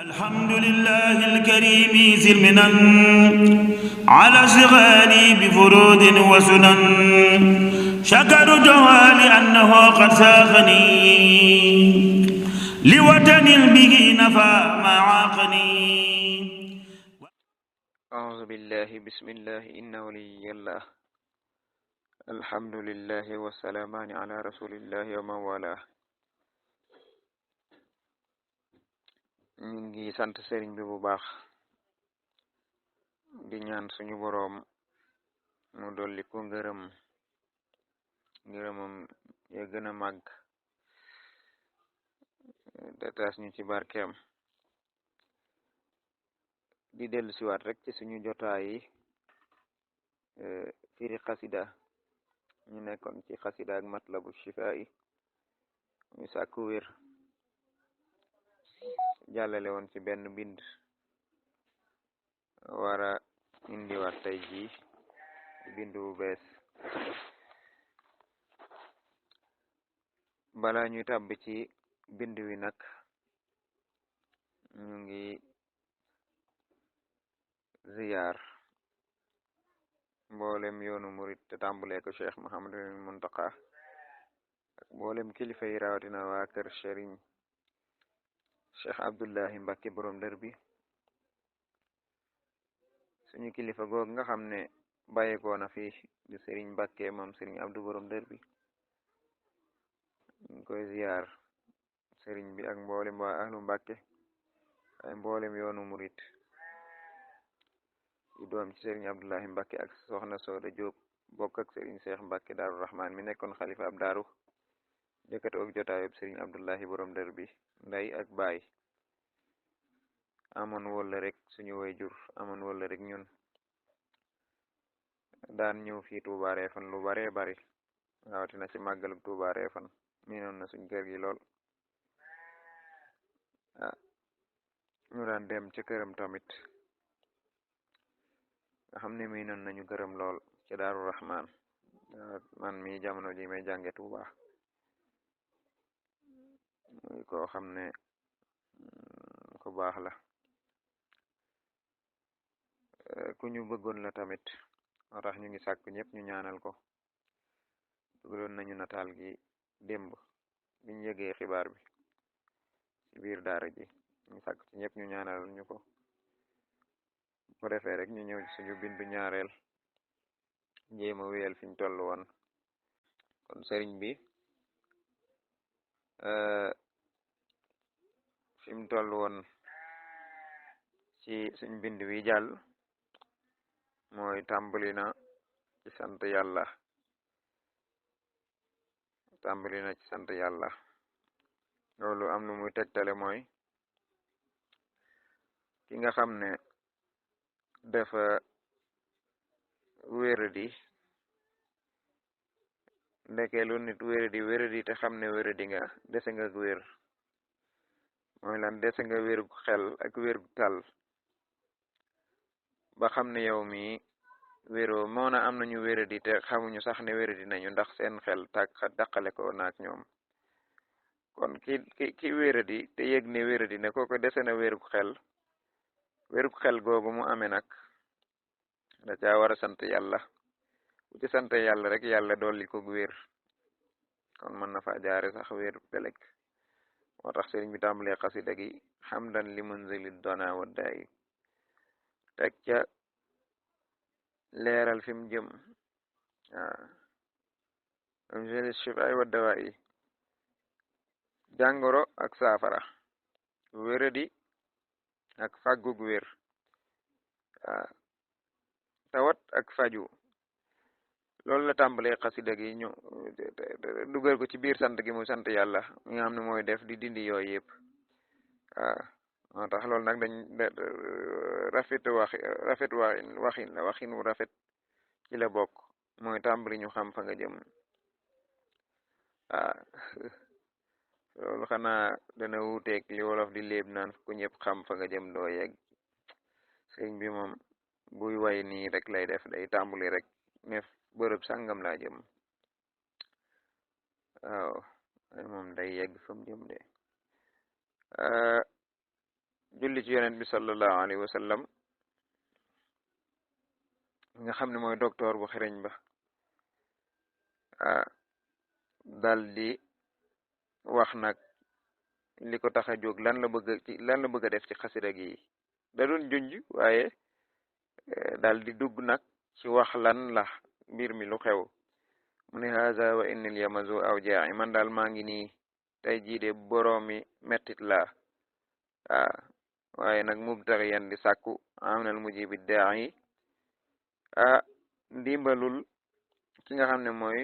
الحمد لله الكريم ذي المنن على اشتغالي بفروض وسنن شكرته لأنه قد ساقني لوطن به نفى ما عاقني. أعوذ بالله بسم الله إن ولي الله الحمد لله والسلامان على رسول الله ومن والاه. ñu ngi sant sëriñ bi bu baax di ñaan suñu boroom mu dolli ko ngërëmam ya gën a màgg te taas ñu ci barkeem. di dellu siwaat rek ci suñu jotaayi firi xasida ñu nekkoon ci xasida ak matlabu shifaa yi ñu sàkku wér jàllale woon ci benn bind wara indiwaat tey jii bind bu bees. bala ñuy tàbb ci bind wi nag ñu ngi ziyaar mboolem yoonu murit te tàmbulee ko Cheikh Mouhamadul Muntaqa ak mboolem kilifa yi rawatina waa kër Sëriñ Cheikh Abdullahi Mbacke borom dër bi suñu kilifa goog nga xam ne bàyyikoo na fi di Sëriñ Mbacke moom Sëriñ Abdu borom dër bi ñu koy ziyaar sëriñ bi ak mboolem waa ahlu Mbacke ay mboolem yoonu murit yu doom ci Sëriñ Abdullahi Mbacke ak soxna Sooda Jóob bokk ak Sëriñ Cheikh Mbacke Daaru Rahman mi nekkoon xalifa ab daaru jëkkatoo ak jotaayub Sëriñ Abdullahi borom dër bi nday ak baay amoon wala rek suñu wayjur amoon wala rek ñun daan ñëw fii Tuuba Refane lu baree bari rawatina ci màggalug Tuuba Refane miinoon na suñ kër gi lool. ñu daan dem ca këram tamit nga xam ne miinoon nañu këram lool ci Daaru Rahman man mi jamono ji may jànge Tuuba muy koo xam ne ku baax la ku ñu bëggoon la tamit moo tax ñu ngi sàkku ñëpp ñu ñaanal ko. dugaloon nañu nataal gi démb biñ yëgee xibaar bi ci biir daara ji ñu sàkku ci ñëpp ñu ñaanal ñu ko bu defee rek ñu ñëw ci suñu bindu ñaareel jéema wéyal fiñ toll woon. kon sëriñ bi fi mu toll woon ci suñ bind wi jàll mooy tàmbali na ci sant yàlla loolu am lu muy tegtale mooy ki nga xam ne dafa wéradi ndeke lu nit wéradi te xam ne wéradi nga dese nga wér mooy lan dese nga wérgu xel ak wérgu tal ba xam ne yow mi wéroo moo na am nañu wéradi te xamuñu sax ne wéradi nañu ndax seen xel daqale ko naak ñoom. kon ki wéradi te yëg ne wéradi ne kooko dese na wérgu xel googu mu amee nag da caa war a sant yàlla bu ci sant yàlla rek yàlla dolli ko wér kon mën na fa jaare sax wér beleg moo tax sëriñ bi tàmbalee xasida gi xamdan li munzili dona waddayi teg ca leeral fi mu jëm munzili shifaay waddawayi jàngoro ak saafara wéradi ak fàggug wér tawat ak faju loolu la tàmbalee xasida gi ñu dugal ko ci biir sant gi muy sant yàlla mi nga xam ne mooy def di dindi yooyu yëpp moo tax loolu nag dañ rafet waxin wu rafet ci la bokk mooy tàmbali ñu xam fa nga jëm loolu xanaa dana wuuteeg li wolof di léeb naan ku ñëpp xam fa nga jëm doo yegg. sëñ bi moom buy way nii rek lay def day tàmbali rek ne bërëb sàngam laa jëm waaw moom day yegg fa mu jëm de julli ci yonent bi sallallahu alayhi wa sallam nga xam ne mooy docteur bu xereñ ba dal di wax nag li ko tax a jóg lan la bëgg a def ci xasida gi da doon junj waaye dal di dugg nag ci wax lan la mbir mi lu xew mu ne haza wa innil yamazu aw jaa'i man daal maa ngi nii tey jii de boroomi mettit laa waaye nag mubtaghiyan di sàkku amnal mujibi daa'i ndimbalul ki nga xam ne mooy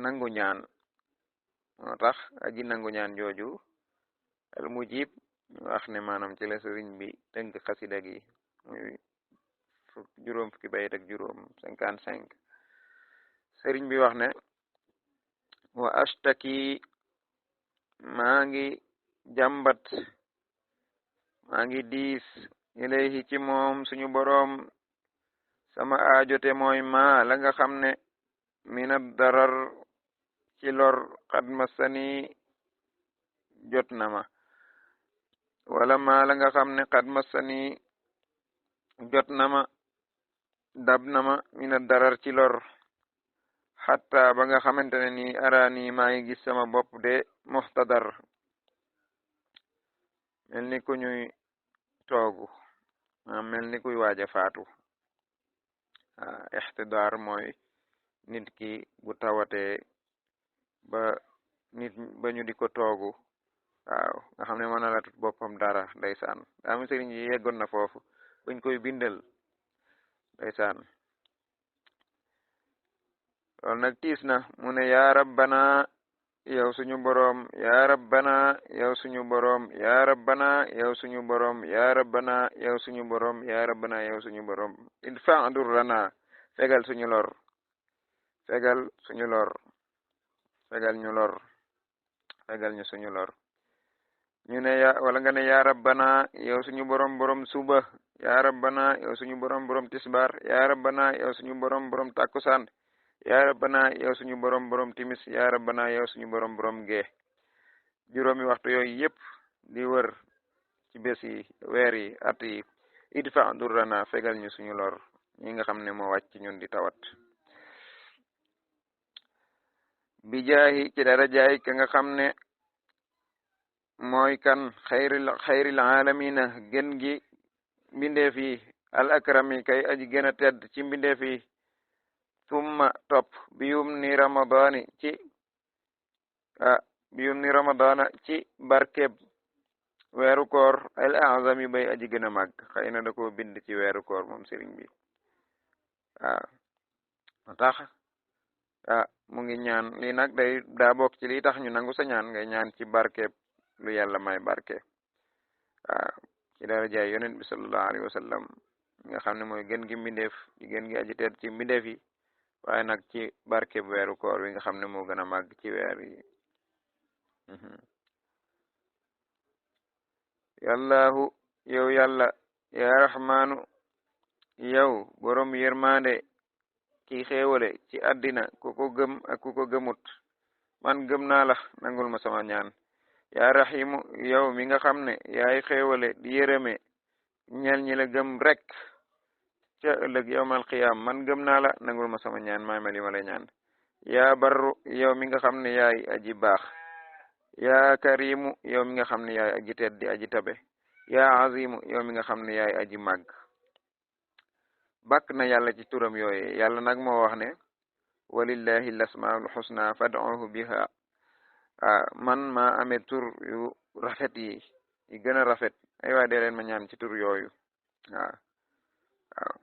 nangu ñaan moo tax aji nangu ñaan jooju al mujib wax ne maanaam ci la sëriñ bi tënk xasida gi muy juróom fukki bayit ak juróom 55 sëriñ bi wax ne wa ashtaki maa ngi jàmbat maa ngi diis ilayhi ci moom suñu boroom sama aajote mooy ma la nga xam ne mina darar ci lor xad masani jot na ma wala ma la nga xam ne xad masani jot na ma dab na ma mina darar ci lor xatta ba nga xamante ne ni araani maa ngi gis sama bopp de muxtadar mel ni ku ñuy toogu mel ni kuy waaja faatu ixtidaar mooy nit ki bu tawatee ba ñu di ko toogu waaw nga xam ne mën na la tut boppam dara ndeysaan daa mi sëriñ yi yeggoon na foofu buñ koy bindal ndeysaan loolu nag tiis na mu ne yaa rabbana yow suñu boroom yaa rabbana yow suñu boroom yaa rabbana yow suñu boroom yaa rabbana yow suñu boroom yaa rabbana yow suñu boroom idfa durrana fegal suñu lor fegal suñu lor fegal ñu lor fegal ñu suñu lor ñu ne wala nga ne yaa rabbana yow suñu boroom boroom suba yaa rabbana yow suñu boroom boroom tisbar yaa rabbana yow suñu boroom boroom takkusaan yaa rabbana yow suñu boroom boroom timis yaa rabbana yow suñu boroom boroom gee juróomi waxtu yooyu yëpp di wër ci bés yi weer yi at yi idfa durrana fegal ñu suñu lor ñi nga xam ne moo wàcc ñun di tawat bi jaahi ci dara jaay ka nga xam ne mooy kan xayril alamina gën gi mbindeef yi al akrami kay aji gën a tedd ci mbindeef yi summa topp biyum ni ramadana ci barkeb weeru koor al azami bay aji gën a màgg xëy na da ko bind ci weeru koor moom sëriñ bi moo tax mu ngi ñaan lii nag daa bokk ci lii tax ñu nangu sa ñaan ngay ñaan ci barkeb lu yàlla may barke ci darajaay yonent bi sallallahu alayhi wa sallam nga xam ne mooy gën gi mbindeef di gën gi aji tedd ci mbindeef yi waaye nag ci barkeb weeru koor wi nga xam ne moo gën a màgg ci weer yi yàllahu yow yàlla ya rahmaanu yow borom yërmande ki xéewale ci àddina ku ko gëm ak ku ko gëmut man gëm naa la nangul ma sama ñaan ya rahimu yow mi nga xam ne yaay xéewale di yërëme ñel ñi la gëm rek ca ëllëg yawmal qiyaam man gëm naa la nangul ma sama ñaan may ma li ma lay ñaan ya barru yow mi nga xam ne yaay aji baax ya karimu yow mi nga xam ne yaay aji tedd di aji tabe ya azimu yow mi nga xam ne yaay aji màgg bàkk na yàlla ci turam yooye yàlla nag moo wax ne walillahi lasmaul husna fad'uhu biha man ma amee tur yu rafet yi gën a rafet ay waa dee leen ma ñaan ci tur yooyu waaw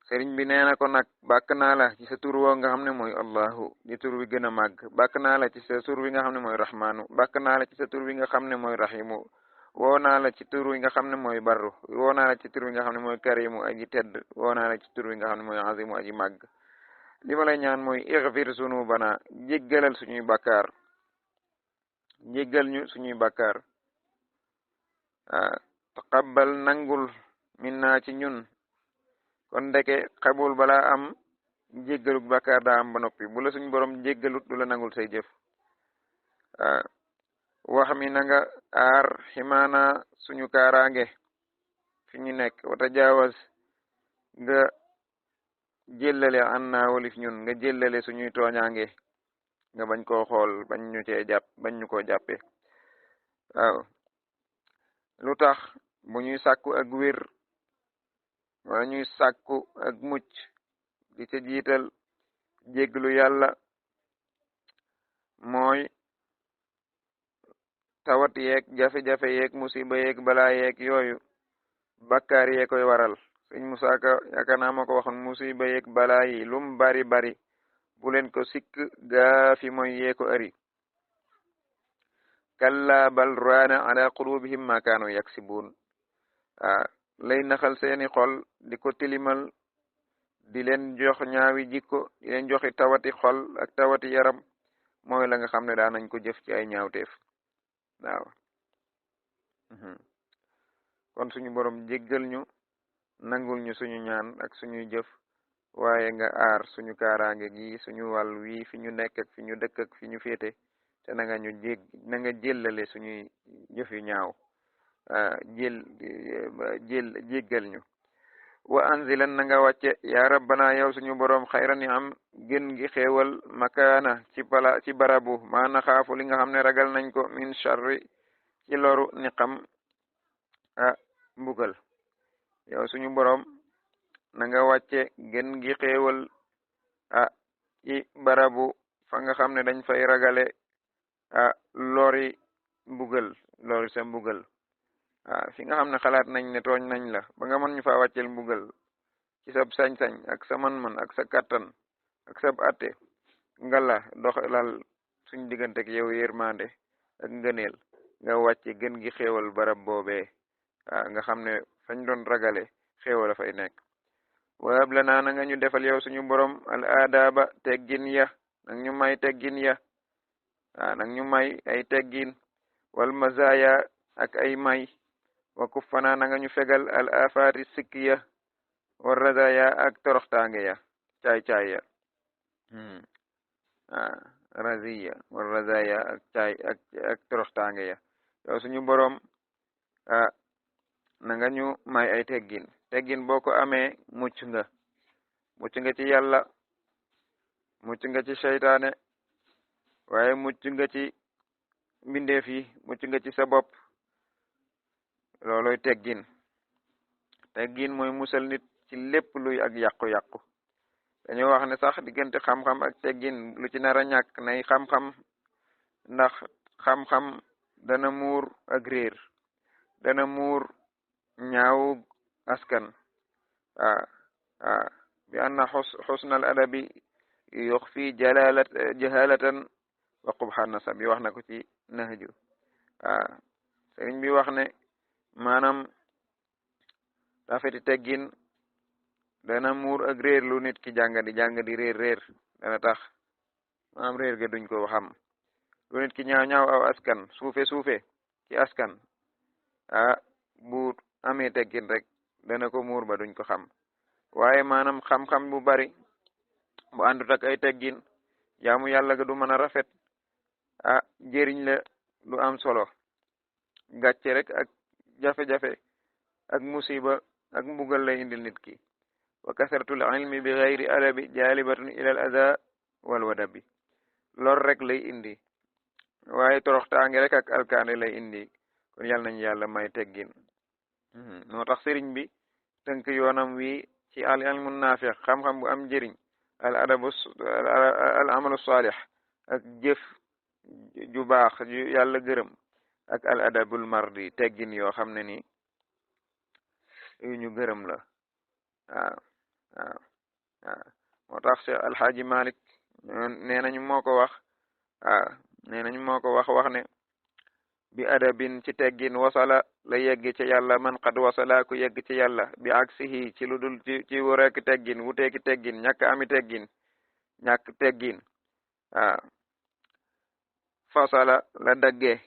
sëriñ bi nee na ko nag bàkk naa la ci sa tur woo nga xam ne mooy allahu di tur wi gën a màgg bàkk naa la ci sa tur wi nga xam ne mooy rahmaanu bàkk naa la ci sa tur wi nga xam ne mooy rahimu woo naa la ci tur wi nga xam ne mooy barru woo naa la ci tur wi nga xam ne mooy karimu aji tedd woo naa la ci tur wi nga xam ne mooy azimu aji màgg li ma lay ñaan mooy ighfir sunubana jéggalal suñuy bàkkaar jéggal ñu suñuy bàkkaar taqabbal nangul minna ci ñun kon ndeke xabul bala am jéggaluk bàkkaar daa am ba noppi bu la suñu borom jéggalut du la nangul say jëf wax mi na nga aar ximaana suñu kaaraange fi ñu nekk wata jaawas nga jëllale an naa walif ñun nga jëllale suñuy tooñaange nga bañ koo xool bañ ñu cee jàpp bañ ñu koo jàppe waaw lu tax bu ñuy sàkku ak wér wala ñuy sàkku ak mucc di ca jiital jéglu yàlla mooy tawat yeeg jafe-jafe yeeg musiba yeeg balaa yeeg yooyu bakkaar yee koy waral sëñ Musaa Ka yaakaar naa ma ko waxoon musiba yeeg balaa yi lum bari bari bu leen ko sikk gaafi mooy yee ko ari kalla bal raana ala qulubihim ma kaanu yaksibuun lay naxal seeni xol di ko tilimal di leen jox ñaawi jikko di leen joxi tawati xol ak tawati yaram mooy la nga xam ne daan nañ ko jëf ci ay ñaawteef waaw kon suñu borom jéggal ñu nangul ñu suñu ñaan ak suñuy jëf waaye nga aar suñu kaaraange gi suñu wàll wi fi ñu nekk ak fi ñu dëkk ak fi ñu féete te na nga jëllale suñuy jëf yu ñaaw jéggal ñu wa anzilan na nga wàcce ya rabbana yow suñu borom xayran ni am gën gi xéewal makaana ci barabu maana xaafu li nga xam ne ragal nañ ko min sharri ci loru ni xam mbugal yow suñu borom na nga wàcce gën gi xéewal ci barabu fa nga xam ne dañ fay ragale lori sa mbugal fi nga xam ne xalaat nañ ne tooñ nañ la ba nga mën ñu faa wàccel mbugal ci sab sañ-sañ ak sa man-man ak sa kattan ak sab atte ngala doxalal suñ diggante ak yow yërmande ak ngëneel nga wàcce gën gi xéewal barab boobee nga xam ne fañ doon ragale xéewal a fay nekk waab la naa na nga ñu defal yow suñu borom al aadaaba teggin ya nag ñu may teggin ya nag ñu may ay teggin wal mazaya ak ay may wa kuffana na nga ñu fegal al afaati sikki ya war razaya ak toroxtaange ya caay-caay ya raziya war razaya ak toroxtaange ya yow suñu borom na nga ñu may ay teggin boo ko amee mucc nga ci yàlla mucc nga ci seytaane waaye mucc nga ci mbindeef yi mucc nga ci sa bopp looloy teggin mooy musal nit ci lépp luy ak yàqu-yàqu dañoo wax ne sax diggante xam-xam ak teggin lu ci nar a ñàkk nay xam-xam ndax xam-xam dana muur ak réer dana muur ñaawu askan bi anna xusnal adabi yuxfi jahalatan wa qubha nasab bi wax na ko ci nahju sëriñ bi wax ne maanaam rafeti teggin dana muur ak réer lu nit ki jàng di réer dana tax maanaam réer ga duñ ko xam lu nit ki ñaaw aw askan suufe ci askan bu amee teggin rek dana ko muur ba duñ ko xam waaye maanaam xam-xam bu bari bu àndut ak ay teggin jaamu yàlla ga du mën a rafet jëriñ la du am solo gàcce rek ak jafe-jafe ak musiba ak mbugal lay indil nit ki wa kasratul ilmi bi ghayri adabi jalibatun ila al adha wal wadabi lor rek lay indi waaye toroxtaange rek ak alkaane lay indi kon yàlla nañu yàlla may teggin moo tax sëriñ bi tënk yoonam wi ci al ilmu naafi xam-xam bu am njëriñ al amalu salih ak jëf ju baax ju yàlla gërëm ak al adabul mardi teggin yoo xam ne ni yu ñu gërëm la moo tax Cheikh Alxaaji Malik nee nañu moo ko wax wax ne bi adabin ci teggin wasala la yegg ci yàlla man qad wasala ku yegg ci yàlla bi aksihi ci lu dul ci wureeki teggin wuteeki teggin ñàkk ami teggin ñàkk teggin fasala la dagge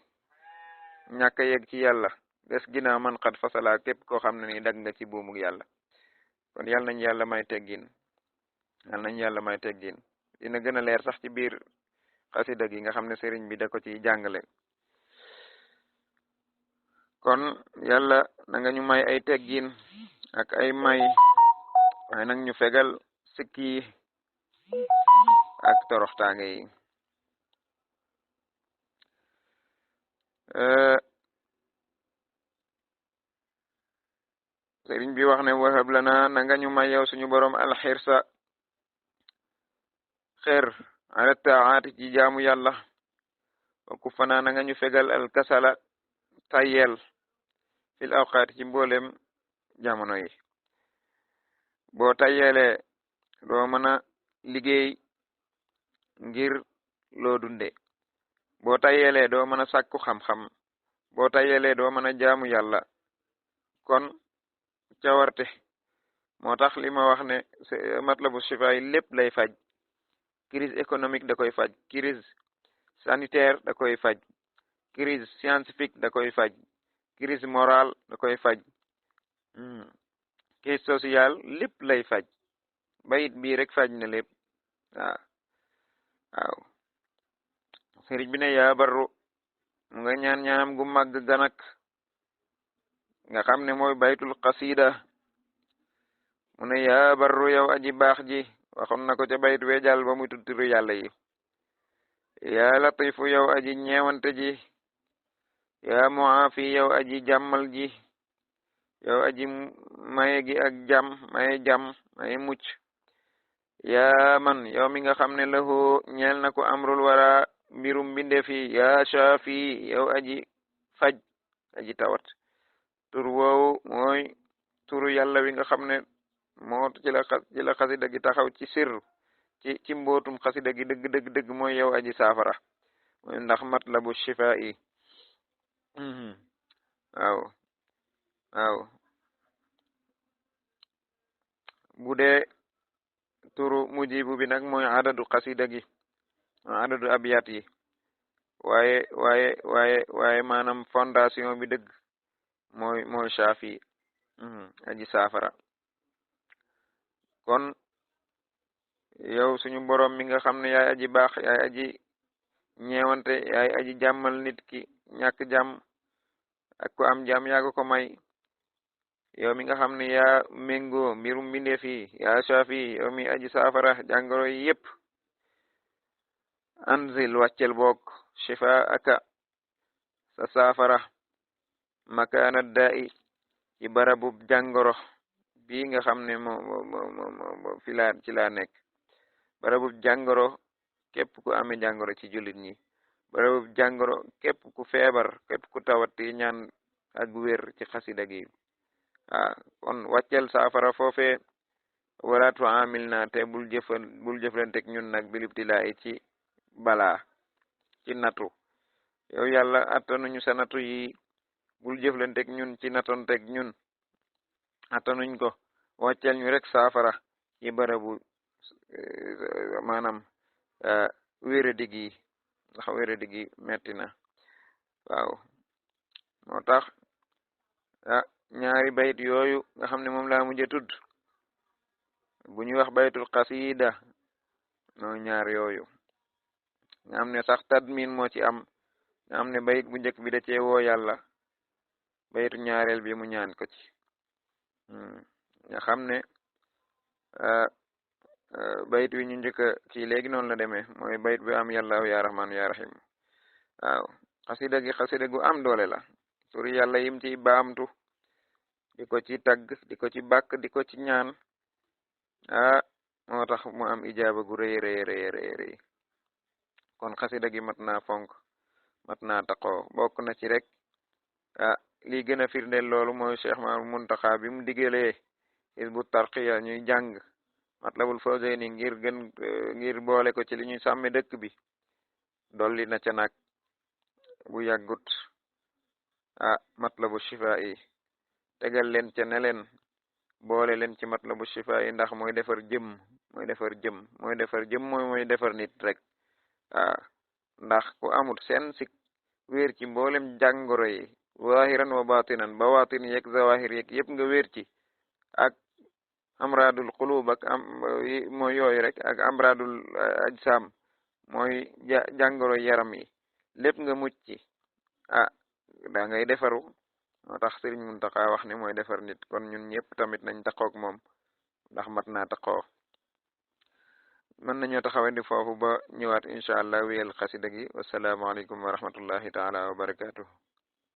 ñàkk yegg ci yàlla des ginnaaw man qad fasala képp koo xam ne ni dag nga ci buumug yàlla kon yàlla nañ yàlla may teggin dina gën a leer sax ci biir xasida gi nga xam ne sëriñ bi da ko ci jàngale kon yàlla na nga ñu may ay teggin ak ay may waaye nag ñu fegal sikki ak toroxtaange yi sëriñ bi wax ne wahab lana na nga ñu may yow suñu borom alxirsa xeer ala taati ci jaamu yàlla wa kufana na nga ñu fegal alkasala tayel fil awqaati ci mboolem jamono yi boo tayelee doo mën a liggéey ngir loo dunde boo tayelee doo mën a sàkku xam-xam boo tayelee doo mën a jaamu yàlla kon cawarte moo tax li ma wax ne matlabu shifa yi lépp lay faj crise économique da koy faj crise sanitaire da koy faj crise scientifique da koy faj crise morale da koy faj crise sociale lépp lay faj bayit bii rek faj na lépp waaw sëriñ bi ne yaa barru mu nga ñaan ñaanam gu màgg ganak nga xam ne mooy baytul qasida mu ne yaa barru yow aji baax ji waxoon na ko ca bayit weejal ba muy tuddiru yàlla yi yaa latifu yow aji ñeewante ji yaa muafi yow aji jàmmal ji yow aji maye gi ak jàmm maye mucc yaa man yow mi nga xam ne lahu ñeel na ko amrul wara mbirum mbinde fi yaa shafi yow aji faj aji tawat tur woowu mooy turu yàlla wi nga xam ne moo ci la xasida gi taxaw ci sir ci mbootum xasida gi dëgg mooy yow aji saafara mooy ndax matlabu shifa yi waaw bu dee turu mujibu bi nag mooy adadu xasida gi adadu abiyat yi waaye maanaam fondation bi dëgg mooy shafi aji saafara kon yow suñu borom mi nga xam ne yaay aji baax yaay aji ñeewante yaay aji jàmmal nit ki ñàkk jàmm ak ko am jàmm yaa ko may yow mi nga xam ne yaa méngoo mbirum mbindeef yi yaa shafi yow mi aji saafara jàngoro yi yépp anzil wàccel boog shifa aka sa saafara makaana da'i ci barabub jàngoro bii nga xam ne moo ci laa nekk barabub jàngoro képp ku amee jàngoro ci jullit ñi barabub jàngoro képp ku feebar képp ku tawati ñaan ak wér ci xasida gi kon wàccel saafara foofe wala tu amil na te bul jëflantek ñun nag bilibtilaayi ci balaa ci natu yow yàlla attanuñu sa natu yi bul jëflantek ñun ci natontek ñun attanuñ ko wàccel ñu rek saafara ci barabu maanaam wéradi gi ndax wéradi gi metti na waaw moo tax ñaari bayit yooyu nga xam ne moom laa mujjee tudd bu ñuy wax baytul qasida no ñaar yooyu nga xam ne sax tadmin moo ci am nga xam ne bayit bu njëkk bi da cee woo yàlla bayitu ñaareel bi mu ñaan ko ci nga xam ne bayit wi ñu njëkk kii léegi noonu la demee mooy bayit bi am yàlla ya rahman ya rahim waaw xasida gu am doole la turi yàlla yim ci baamtu di ko ci tagg di ko ci bàkk di ko ci ñaan moo tax mu am ijaaba gu rëy kon xasida gi mat naa fonk mat naa taqoo bokk na ci rek lii gën a firndeel loolu mooy Cheikh Mamadou Muntaxa bi mu digalee Hizbu Tarqiya ñuy jàng Matlabul Fawzayni ngir boole ko ci li ñuy sàmme dëkk bi dolli na ca nag bu yàggut Matlabu Shifa yi tegal leen ca ne leen boole leen ci Matlabu Shifa yi ndax mooy defar jëm mooy defar nit rek ndax ku amut seen sik wéer ci mboolem jàngoro yi zahiran wa batinan bawatin yeeg zawahir yeeg yëpp nga wéer ci ak amradul qulub ak mooy yooyu rek ak amradul ajsam mooy jàngoro yaram yi lépp nga mucc ci da ngay defaru moo tax Sëriñ Muntaxa wax ne mooy defar nit kon ñun ñëpp tamit nañ taxoog moom ndax mat naa taxoo mën nañoo taxawandi foofu ba ñëwaat incha allah wéyal xasida gi wasalaamaaleykum wa rahmatullahi taala wa barakatuh